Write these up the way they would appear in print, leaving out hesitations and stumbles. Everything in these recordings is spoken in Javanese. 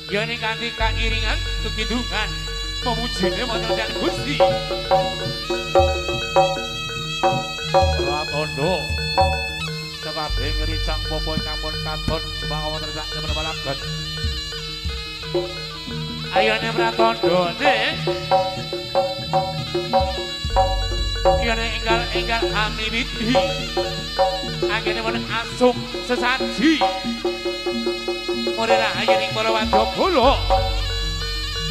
Yoni kanthi kairingan kekidungan pemujine wonten Gusti Ratondo kabeh ngricang popo ingkang pun katon jemang wonten sak temen balagan ayane Ratondo yone enggal amibiti angene wonten asuk sesaji Morena ayaning para wadya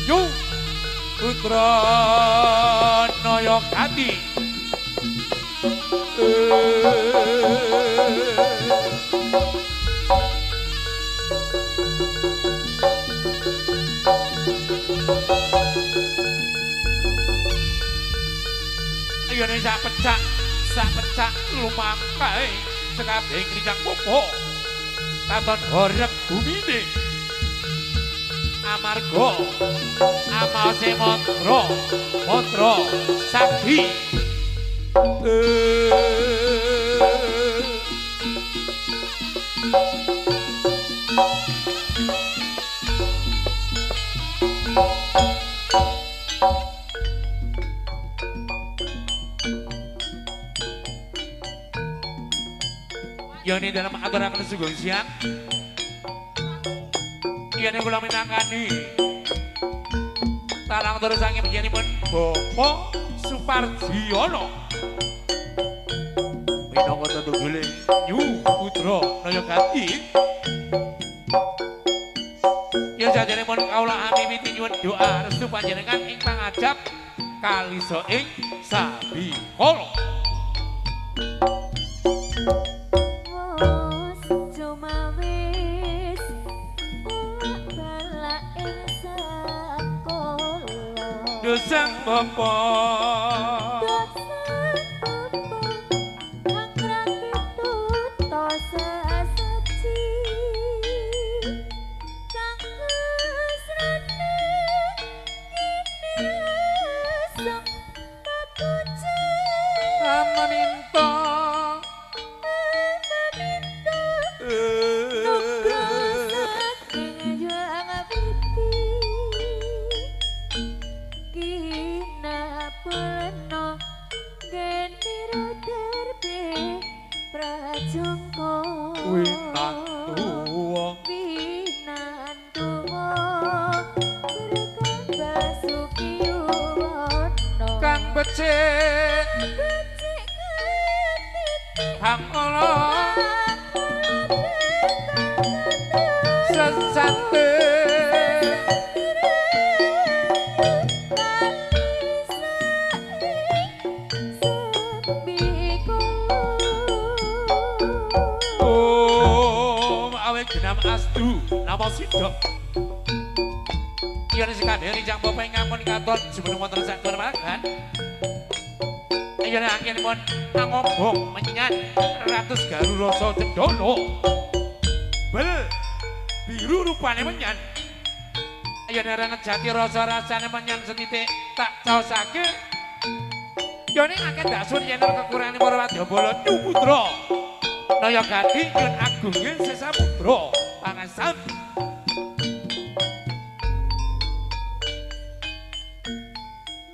Yu putra Nayagati ayane sak pecak lumakai sekabeh ngrijang popo katon horeg bumine amarga amase mantra sakti Yoni dalam aturaken sugeng siang Yoni kula minangkani tarang terus angin panjenenganipun Bapak Supardiono minangka tetunggale Yu putra Nayagati ya sajenipun kawula mimiti nyuwun doa restu panjenengan ing pangajap kalisa ing sabikala Sang Bapa Astu napa sidhok yen sekadhe rijang bapa ngampun katon jumeneng wonten sak dermagan yen anggenipun ngobong menyan ratus garu rasa cendana bel biru rupane menyan yen areng jati rasa-rasane menyan setitik tak caosake yen akeh dasun yen kekurangane para wadyabala putra Nayagati yen agunge sesaputra pangasan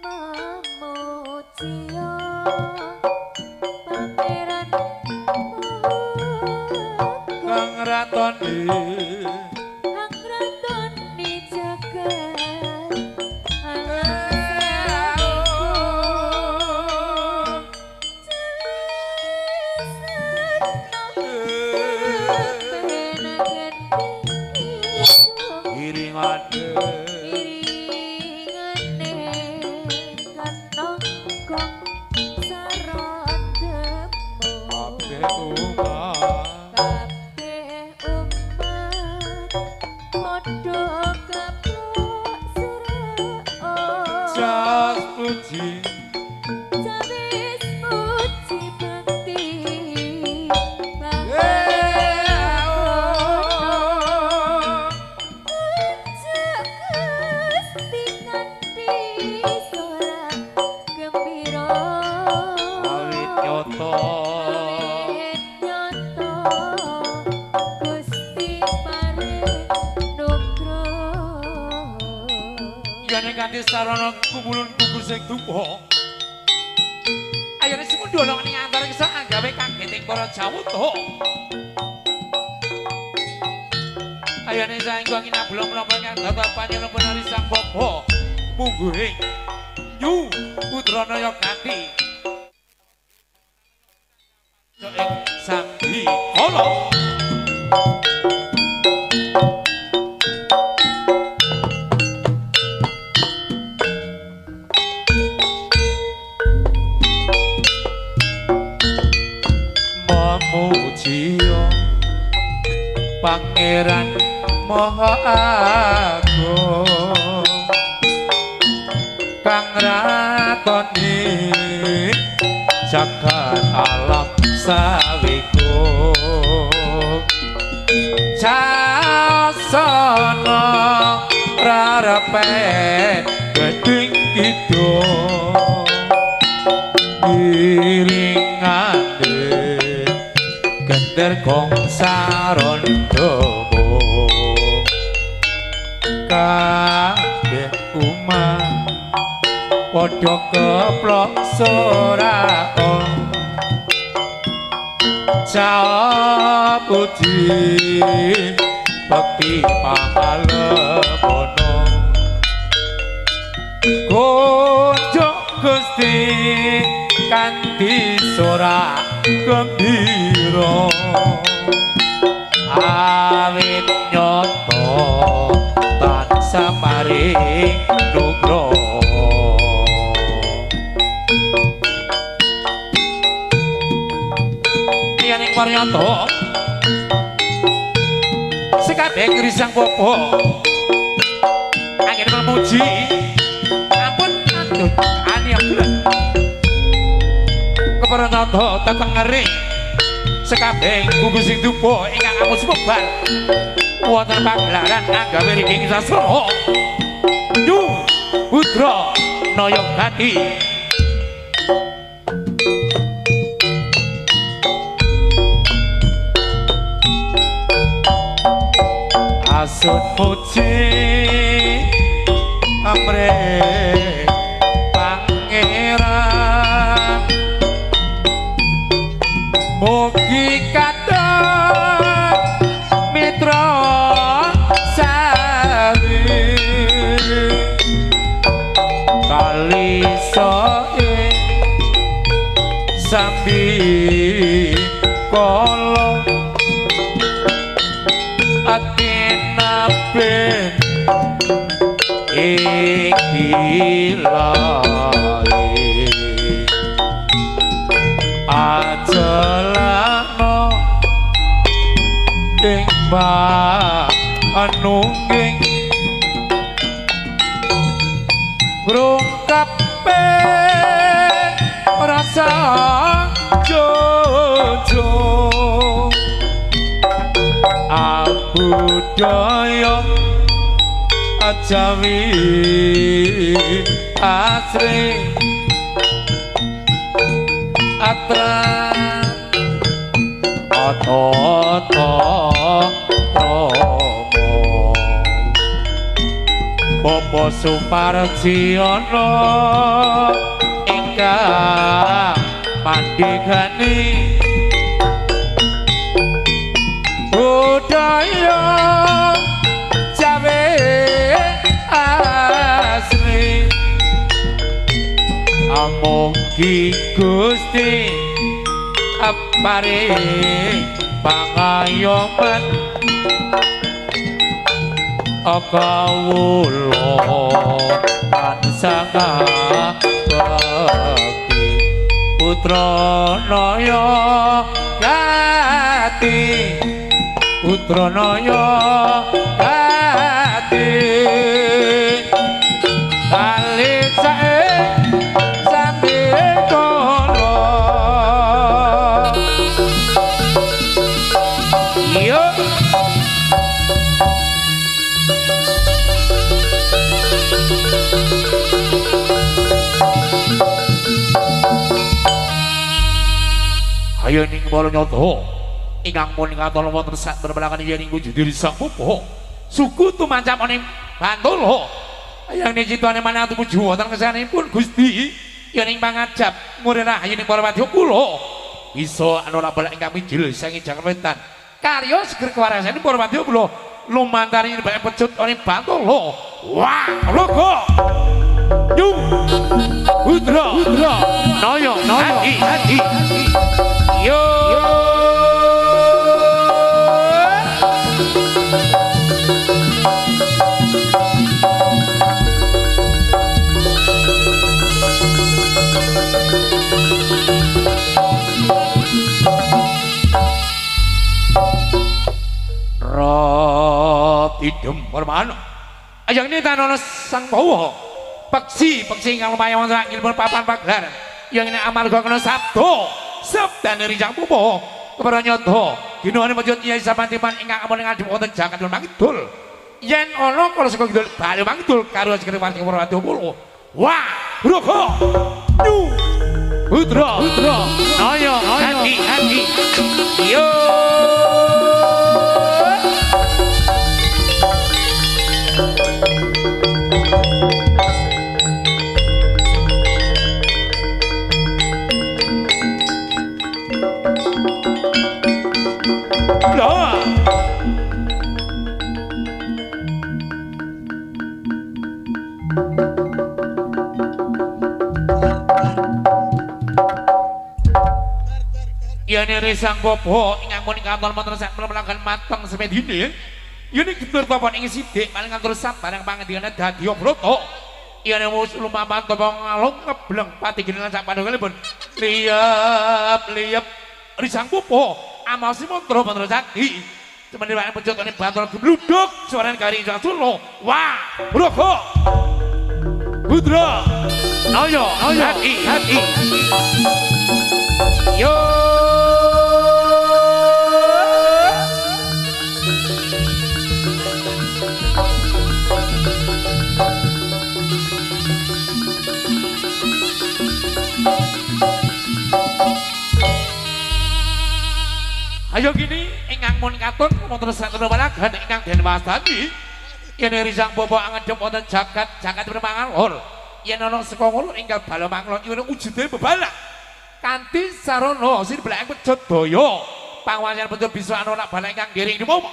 Mamucia pangeran Kang Ratoni jagat Ayane kanthi sarana kumulun gugur sing tuwa. Ayane semundana ning antara kesa anggawe kageting para jawuta. Ayane saengga kinabula-mula kang data panjenengan Sang Bapa mungguhing Nyu Putranaya Gati. Ing Sanghi Kala. Mamujiya Pangeran Maha Agung kang ratoni jagat alam sawiku jasana rarepe geding kidul iringane gender gong sarondomo kabeh umat padha keplok sorao puji bakti pahalebono kunjuk Gusti kanthi sorak gembira awit nyoto tansah maring nugraha liyaning waryanto sekabeh Sang Bapa anggen memuji ampun andut aniagelan keparenata tetengering sekabeh gugus sing dupa ingkang amun sumebar wonten pagelaran anggawe ringing sasana Nyu Putranaya Gati asut puji amrih pangeran mugi kathah mitra sawi kali soe sambi kala ben iki lae ajalano ing anungging grungkape rasa jojo budaya ajawi asri atra ototo romo Bapa Suparjiono ingkang mandhegani budaya Jawa asli amugi Gusti paring pangayoman kawula tansah bakti Putranaya Gati Putranaya Gati kali sae sampe kono yo ayo ning para nyata ingkang mun katon wonten sak berbelakan yen ing wujud Sang Bapa suku tumancap ning Bantala Ayang ning citane manah tumuju wonten kesanipun Gusti. Ya ning pangajap murid rahayuning para wadya kula. Bisa ana balik ingkang mijil sangi jangan wetan. Karya seger kewarasan para wadya kula lumantari bae pecut ning Batara. Wah, logo. Yung Udra Naya hati yo Tidem permana ayang ini tanono sang bawa peksi ingkang lumayan wonten ngilmun papan pagelaran yang ini amarga kena sabdo sabdane Rijang Pupo kepada nyoto ginuhane pejut Nyai Sapantiman ingkang ampun ngadhep wonten Jagat Mangidul yen ana kala saka kidul bali Mangidul karo sekre warti Purwadya Kula wah rogo nyu Udra Naya hati yo Yane Risang Bobo ingkang mun kantor monten sak mlelagan mateng semedine yene getur papan ing sithik paling ngatur sabarang pangendikane Dadya Brata yane mus lumampah tapa ngalung ngebleng pati genelan sak pandhanganipun liep Risang Bobo amasi mantra mantra sakti temene wae pencotane Batara gembluduk suarane kari Sasula wah broko Budra Naya hati yo ayo gini ingkang mun katun wonten satunggal balagan ingkang den wastani yen Risang Bobo angedhep wonten jagat Permangalor yen ana saka ngono ingkang bala manglon yen wujude bebalak kanthi sarana sinebelek pecut daya panguwasan betul bisa ana nak bala ingkang ngiring dipomo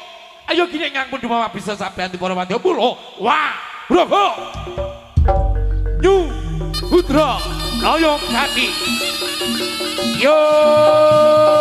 ayo gini ingkang pun dipomo bisa sabdan para wadya kula wah bravo Nyu Putra Naya hati yo oh